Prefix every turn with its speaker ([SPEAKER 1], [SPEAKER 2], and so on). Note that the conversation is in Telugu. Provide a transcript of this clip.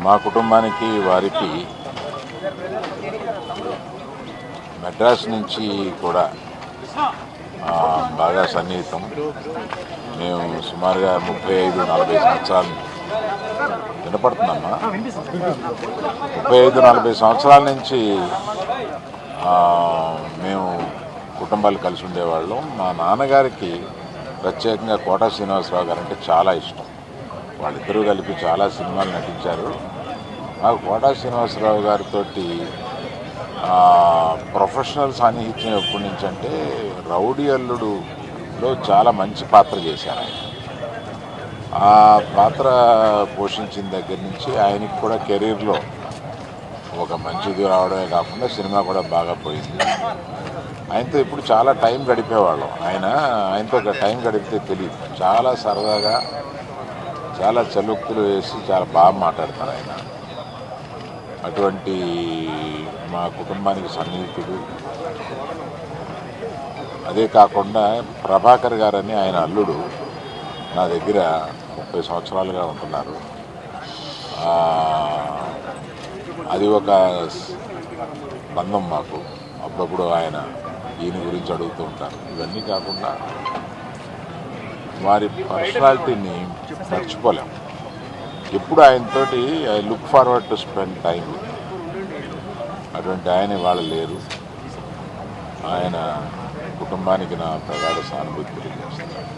[SPEAKER 1] మా కుటుంబానికి వారికి మెడ్రాస్ నుంచి కూడా బాగా సన్నిహితం. మేము సుమారుగా 35-40 సంవత్సరాలు వినపడుతున్నామా 35-40 సంవత్సరాల నుంచి మేము కుటుంబాలు కలిసి ఉండేవాళ్ళం. మా నాన్నగారికి ప్రత్యేకంగా కోట శ్రీనివాసరావు గారు అంటే చాలా ఇష్టం. వాళ్ళిద్దరూ కలిపి చాలా సినిమాలు నటించారు. నాకు కోట శ్రీనివాసరావు గారితో ప్రొఫెషనల్ సాన్నిహిత్యం ఎప్పటి నుంచి అంటే రౌడీ అల్లుడులో చాలా మంచి పాత్ర చేశారు ఆయన. ఆ పాత్ర పోషించిన దగ్గర నుంచి ఆయనకి కూడా కెరీర్లో ఒక మంచిది రావడమే కాకుండా సినిమా కూడా బాగా పోయింది. ఆయనతో ఇప్పుడు చాలా టైం గడిపేవాళ్ళం. ఆయనతో టైం గడిపితే తెలియదు. చాలా సరదాగా చాలా చలుక్తులు వేసి చాలా బాగా మాట్లాడతారు ఆయన. అటువంటి మా కుటుంబానికి సన్నిహితుడు. అదే కాకుండా ప్రభాకర్ గారని ఆయన అల్లుడు నా దగ్గర 30 సంవత్సరాలుగా ఉంటున్నారు. అది ఒక బంధం మాకు. అప్పుడప్పుడు ఈయన గురించి అడుగుతూ ఉంటారు. ఇవన్నీ కాకుండా వారి పర్సనాలిటీని మర్చిపోలేం. ఎప్పుడు ఆయనతోటి I look forward to spend time. అటువంటి ఆయన వాళ్ళు లేరు. ఆయన కుటుంబానికి నా ప్రగాఢ సానుభూతి తెలియజేస్తున్నారు.